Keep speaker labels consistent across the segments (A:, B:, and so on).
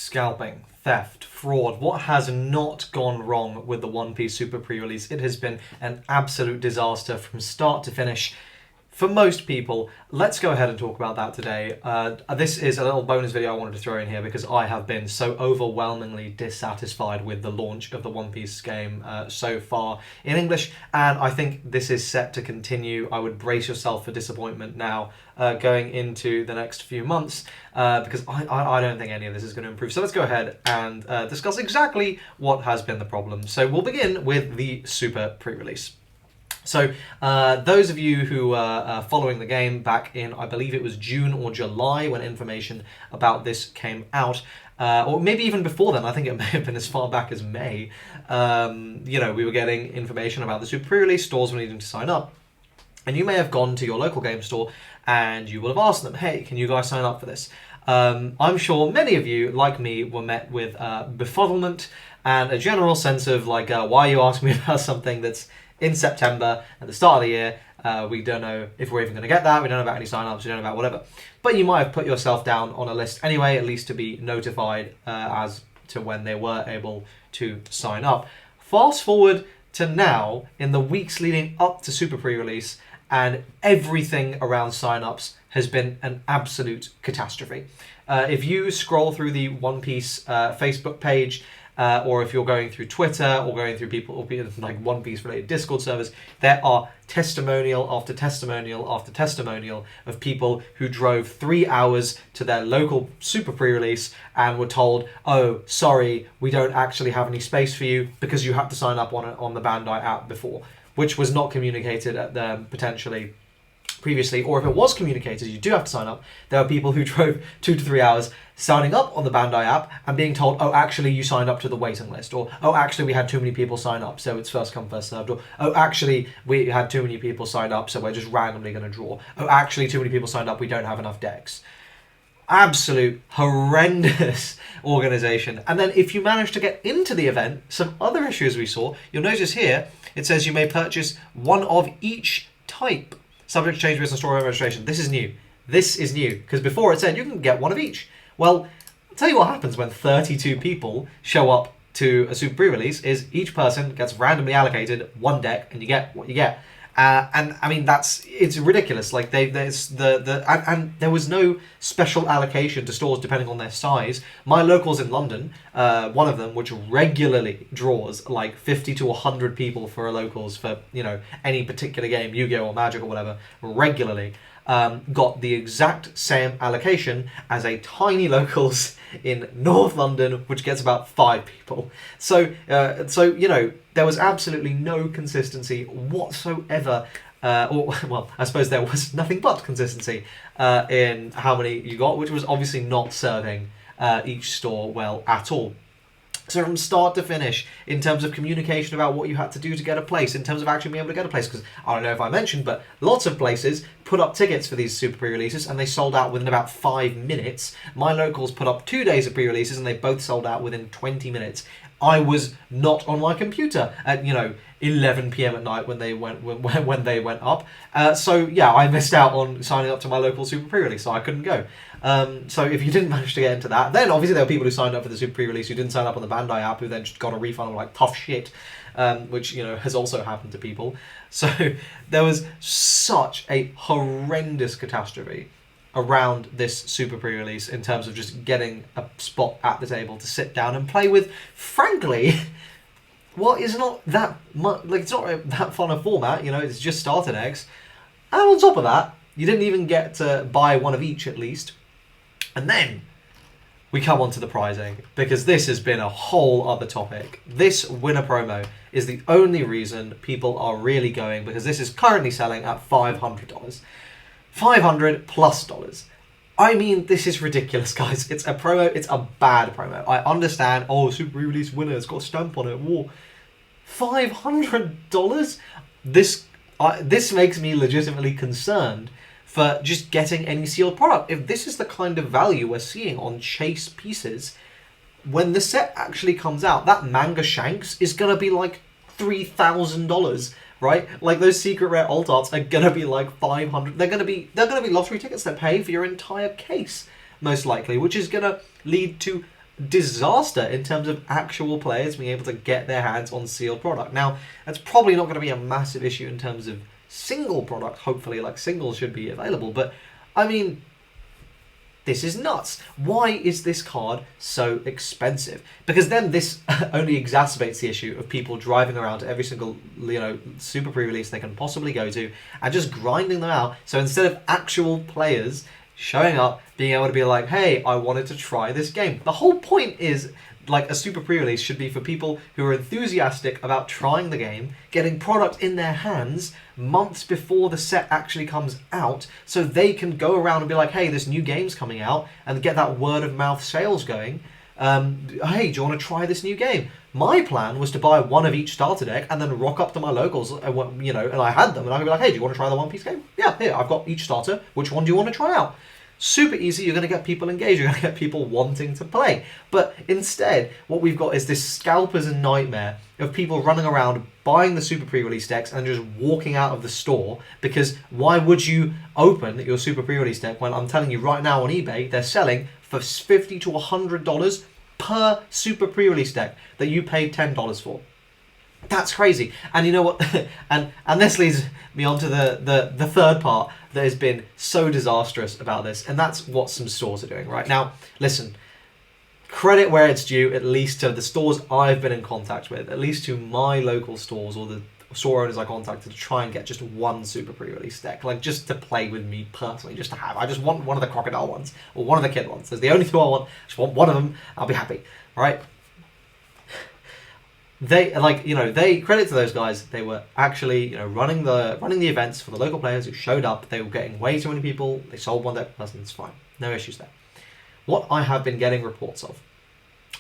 A: scalping, theft, fraud. What has not gone wrong with the One Piece Super pre-release? It has been an absolute disaster from start to finish. For most people, let's go ahead and talk about that today. This is a little bonus video I wanted to throw in here because I have been so overwhelmingly dissatisfied with the launch of the One Piece game so far in English, and I think this is set to continue. I would brace yourself for disappointment now going into the next few months because I don't think any of this is going to improve. So let's go ahead and discuss exactly what has been the problem. So we'll begin with the Super pre-release. So those of you who are following the game back in, I believe it was June or July when information about this came out, or maybe even before then, I think it may have been as far back as May, we were getting information about the Super pre-release, stores were needing to sign up, and you may have gone to your local game store and you will have asked them, hey, can you guys sign up for this? I'm sure many of you, like me, were met with befuddlement and a general sense of like, why are you asking me about something that's in September at the start of the year? We don't know if we're even going to get that. We don't know about any sign-ups. We don't know about whatever. But you might have put yourself down on a list anyway, at least to be notified as to when they were able to sign up. Fast forward to now, in the weeks leading up to Super pre-release, and everything around sign-ups has been an absolute catastrophe. If you scroll through the One Piece Facebook page, or if you're going through Twitter or going through people or like One Piece related Discord servers, there are testimonial after testimonial after testimonial of people who drove 3 hours to their local Super pre-release and were told, oh, sorry, we don't actually have any space for you because you had to sign up on the Bandai app before, which was not communicated at them potentially previously, or if it was communicated, you do have to sign up. There are people who drove 2 to 3 hours signing up on the Bandai app and being told, oh, actually, you signed up to the waiting list, or, oh, actually, we had too many people sign up, so it's first come, first served, or, oh, actually, we had too many people signed up, so we're just randomly going to draw. Oh, actually, too many people signed up, we don't have enough decks. Absolute horrendous organization. And then if you manage to get into the event, some other issues we saw, you'll notice here, it says you may purchase one of each type, subject to change based on store registration. This is new. This is new, because before it said you can get one of each. Well, I'll tell you what happens when 32 people show up to a Super pre-release is each person gets randomly allocated one deck, and you get what you get. And I mean, it's ridiculous. Like and there was no special allocation to stores depending on their size. My locals in London, one of them, which regularly draws like 50 to 100 people for a locals for any particular game, Yu-Gi-Oh or Magic or whatever, regularly. Got the exact same allocation as a tiny locals in North London, which gets about 5 people. So there was absolutely no consistency whatsoever. Well, I suppose there was nothing but consistency in how many you got, which was obviously not serving each store well at all. So from start to finish, in terms of communication about what you had to do to get a place, in terms of actually being able to get a place, because I don't know if I mentioned, but lots of places put up tickets for these Super pre-releases and they sold out within about 5 minutes. My locals put up 2 days of pre-releases and they both sold out within 20 minutes. I was not on my computer at 11 p.m. at night when they went up. So yeah, I missed out on signing up to my local Super pre-release, so I couldn't go. So if you didn't manage to get into that, then obviously there were people who signed up for the Super pre-release who didn't sign up on the Bandai app, who then just got a refund like tough shit, which has also happened to people. So there was such a horrendous catastrophe around this Super pre-release in terms of just getting a spot at the table to sit down and play with, frankly, what is not that much, like, it's not that fun a format, it's just starter decks. And on top of that, you didn't even get to buy one of each at least. And then we come on to the prizing, because this has been a whole other topic. This winner promo is the only reason people are really going, because this is currently selling at $500. $500 plus dollars. I mean, this is ridiculous, guys. It's a promo. It's a bad promo. I understand. Oh, Super re-release winner. It's got a stamp on it. Whoa. $500? This makes me legitimately concerned for just getting any sealed product. If this is the kind of value we're seeing on chase pieces, when the set actually comes out, that manga Shanks is going to be like $3,000. Right, like those secret rare alt arts are gonna be like 500. They're gonna be lottery tickets that pay for your entire case, most likely, which is gonna lead to disaster in terms of actual players being able to get their hands on sealed product. Now, that's probably not going to be a massive issue in terms of single product. Hopefully, like, singles should be available. But, I mean, this is nuts. Why is this card so expensive? Because then this only exacerbates the issue of people driving around to every single, super pre-release they can possibly go to and just grinding them out. So instead of actual players showing up, being able to be like, hey, I wanted to try this game. The whole point is, like, a super pre-release should be for people who are enthusiastic about trying the game, getting product in their hands months before the set actually comes out, so they can go around and be like, hey, this new game's coming out, and get that word of mouth sales going. Hey, do you want to try this new game? My plan was to buy one of each starter deck and then rock up to my locals, and I had them, and I'd be like, hey, do you want to try the One Piece game? Yeah, here, I've got each starter. Which one do you want to try out? Super easy, you're going to get people engaged, you're going to get people wanting to play. But instead, what we've got is this scalpers and nightmare of people running around buying the super pre-release decks and just walking out of the store, because why would you open your super pre-release deck when I'm telling you right now on eBay, they're selling for $50 to $100 per super pre-release deck that you paid $10 for. That's crazy. And you know what? and this leads me on to the third part that has been so disastrous about this, and that's what some stores are doing right now. Listen, credit where it's due, at least to the stores I've been in contact with, at least to my local stores or the store owners I contacted to try and get just one super pre-release deck, like just to play with me personally, just to have. I just want one of the crocodile ones or one of the kid ones. There's the only two I want. I just want one of them. I'll be happy. All right. They credit to those guys. They were actually running the events for the local players who showed up. They were getting way too many people. They sold one deck per person. It's fine, no issues there. What I have been getting reports of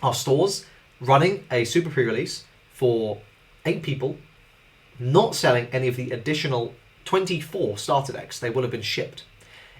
A: are stores running a super pre-release for 8 people, not selling any of the additional 24 starter decks they will have been shipped.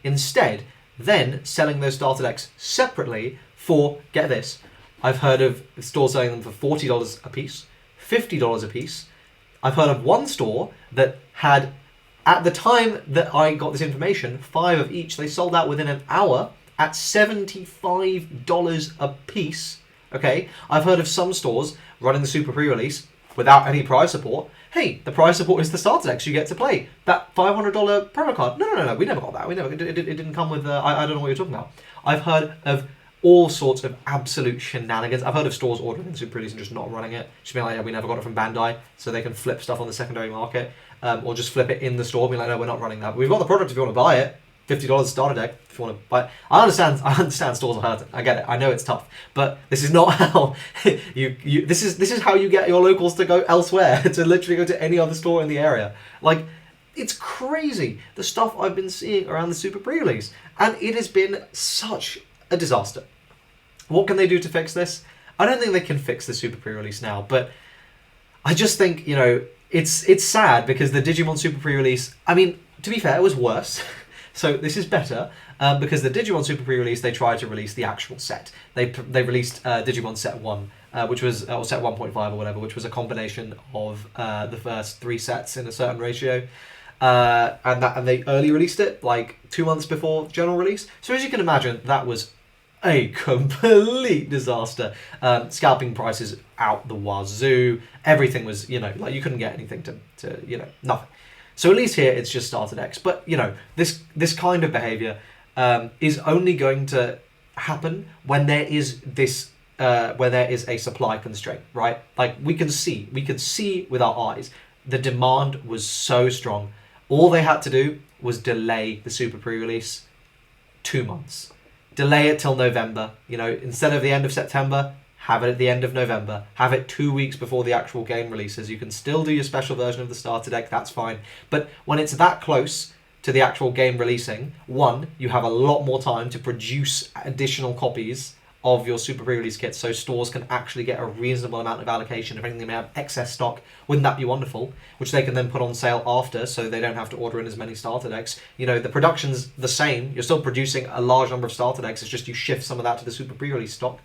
A: Instead, then selling those starter decks separately for, get this, I've heard of stores selling them for $40 a piece, $50 a piece. I've heard of one store that had, at the time that I got this information, 5 of each. They sold out within an hour at $75 a piece. Okay, I've heard of some stores running the super pre-release without any prize support. Hey, the prize support is the starter decks you get to play. That $500 promo card. No, we never got that. It didn't come with. I don't know what you're talking about. I've heard of all sorts of absolute shenanigans. I've heard of stores ordering the super pre-release and just not running it. Just being like, yeah, we never got it from Bandai, so they can flip stuff on the secondary market, or just flip it in the store, being like, no, we're not running that. But we've got the product if you want to buy it. $50 starter deck if you want to buy it. I understand stores are hurting. I get it. I know it's tough, but this is not how this is how you get your locals to go elsewhere, to literally go to any other store in the area. Like, it's crazy the stuff I've been seeing around the super pre-release, and it has been such a disaster. What can they do to fix this? I don't think they can fix the super pre-release now, but I just think, it's sad because the Digimon super pre-release, I mean, to be fair, it was worse. So this is better because the Digimon super pre-release, they tried to release the actual set. They released Digimon Set 1, which was, or Set 1.5 or whatever, which was a combination of the first 3 sets in a certain ratio. And they early released it, like 2 months before general release. So as you can imagine, that was a complete disaster. Scalping prices out the wazoo. Everything was, like you couldn't get anything to nothing. So at least here it's just starter decks. But this kind of behavior is only going to happen when there is a supply constraint, right? Like we can see with our eyes, the demand was so strong. All they had to do was delay the super pre-release 2 months. Delay it till November. Instead of the end of September, have it at the end of November. Have it 2 weeks before the actual game releases. You can still do your special version of the starter deck, that's fine. But when it's that close to the actual game releasing, 1, you have a lot more time to produce additional copies of your super pre-release kits so stores can actually get a reasonable amount of allocation. If anything, they may have excess stock. Wouldn't that be wonderful? Which they can then put on sale after, so they don't have to order in as many starter decks. The production's the same. You're still producing a large number of starter decks. It's just you shift some of that to the super pre-release stock.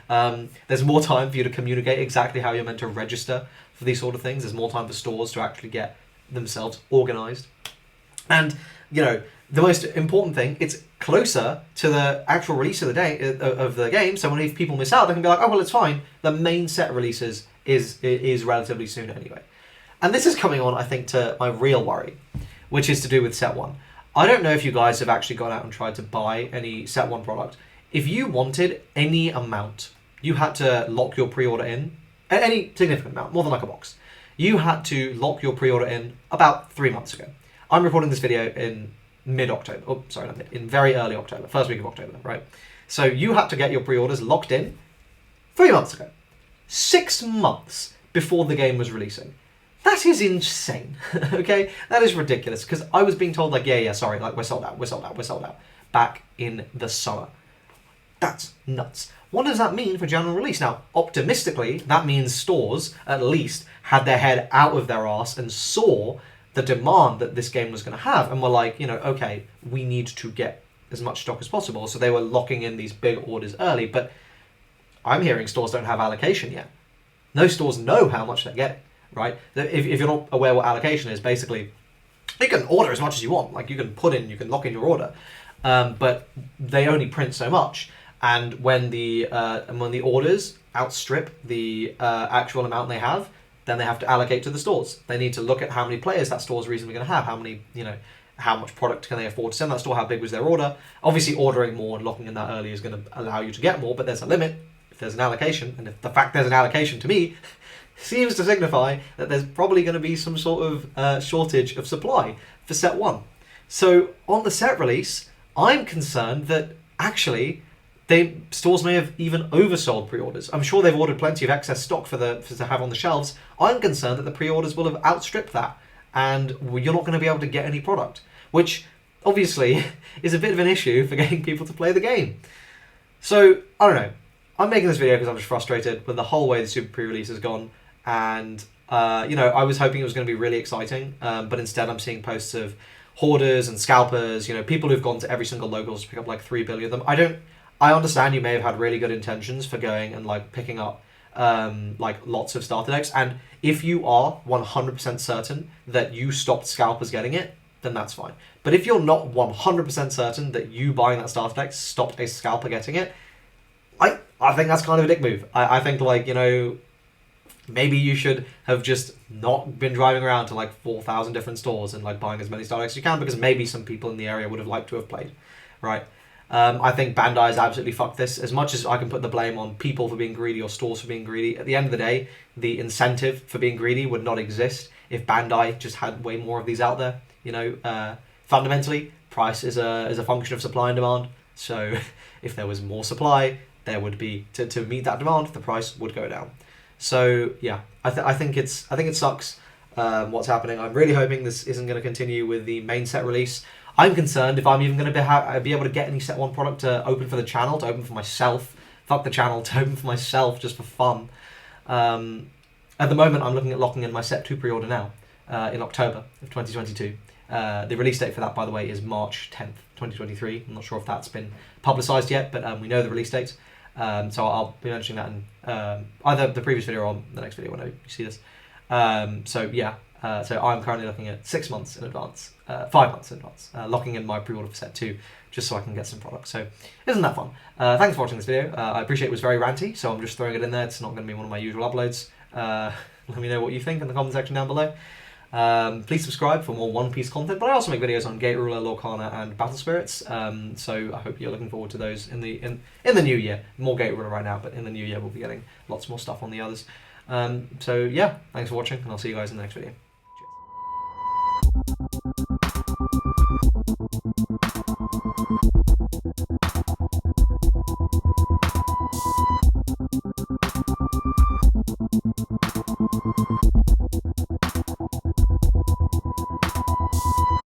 A: There's more time for you to communicate exactly how you're meant to register for these sort of things. There's more time for stores to actually get themselves organized. And, the most important thing, it's closer to the actual release of the day of the game. So when if people miss out, they can be like, oh well, it's fine. The main set releases is relatively soon anyway. And this is coming on, I think, to my real worry, which is to do with set one. I don't know if you guys have actually gone out and tried to buy any set one product. If you wanted any amount, you had to lock your pre-order in, any significant amount, more than like a box. You had to lock your pre-order in about 3 months ago. I'm recording this video in mid-October. Oh, sorry, not mid, in very early October, first week of October, right? So you had to get your pre-orders locked in 3 months ago. 6 months before the game was releasing. That is insane, okay? That is ridiculous, because I was being told, like, yeah, sorry, like, we're sold out, back in the summer. That's nuts. What does that mean for general release? Now, optimistically, that means stores, at least, had their head out of their arse and saw the demand that this game was going to have, and were like, you know, okay, we need to get as much stock as possible, so they were locking in these big orders early, but I'm hearing stores don't have allocation yet. No stores know how much they're getting. Right? If you're not aware what allocation is, basically, you can order as much as you want. Like, you can lock in your order, but they only print so much. And when the orders outstrip the actual amount they have, then they have to allocate to the stores. They need to look at how many players that store is reasonably going to have, how much product can they afford to send that store, how big was their order. Obviously, ordering more and locking in that early is going to allow you to get more, but there's a limit if there's an allocation. And if the fact there's an allocation, to me, seems to signify that there's probably going to be some sort of shortage of supply for set one. So on the set release, I'm concerned that actually stores may have even oversold pre-orders. I'm sure they've ordered plenty of excess stock to have on the shelves. I'm concerned that the pre-orders will have outstripped that, and you're not going to be able to get any product, which obviously is a bit of an issue for getting people to play the game. So I don't know. I'm making this video because I'm just frustrated with the whole way the Super Pre-Release has gone. And, I was hoping it was going to be really exciting, but instead I'm seeing posts of hoarders and scalpers, people who've gone to every single locals to pick up like 3 billion of them. I understand you may have had really good intentions for going and like picking up lots of starter decks, and if you are 100% certain that you stopped scalpers getting it, then that's fine. But if you're not 100% certain that you buying that starter deck stopped a scalper getting it, I think that's kind of a dick move. I think maybe you should have just not been driving around to like 4,000 different stores and like buying as many starter decks as you can, because maybe some people in the area would have liked to have played, right? I think Bandai's absolutely fucked this. As much as I can put the blame on people for being greedy or stores for being greedy, at the end of the day, the incentive for being greedy would not exist if Bandai just had way more of these out there. Fundamentally, price is a function of supply and demand. So if there was more supply, there would be to meet that demand, the price would go down. So yeah, I think it sucks what's happening. I'm really hoping this isn't going to continue with the main set release. I'm concerned if I'm even going to be able to get any set one product to open for the channel, to open for myself. Fuck the channel, to open for myself just for fun. At the moment, I'm looking at locking in my set 2 pre-order now in October of 2022. The release date for that, by the way, is March 10th, 2023. I'm not sure if that's been publicised yet, but we know the release date. So I'll be mentioning that in either the previous video or on the next video whenever you see this. So I'm currently looking at 6 months in advance, 5 months in advance, locking in my pre-order for set 2, just so I can get some products. So isn't that fun? Thanks for watching this video. I appreciate it was very ranty, so I'm just throwing it in there. It's not going to be one of my usual uploads. Let me know what you think in the comment section down below. Please subscribe for more One Piece content, but I also make videos on Gate Ruler, Lorcana, and Battle Spirits. So I hope you're looking forward to those in the new year. More Gate Ruler right now, but in the new year we'll be getting lots more stuff on the others. So yeah, thanks for watching, and I'll see you guys in the next video.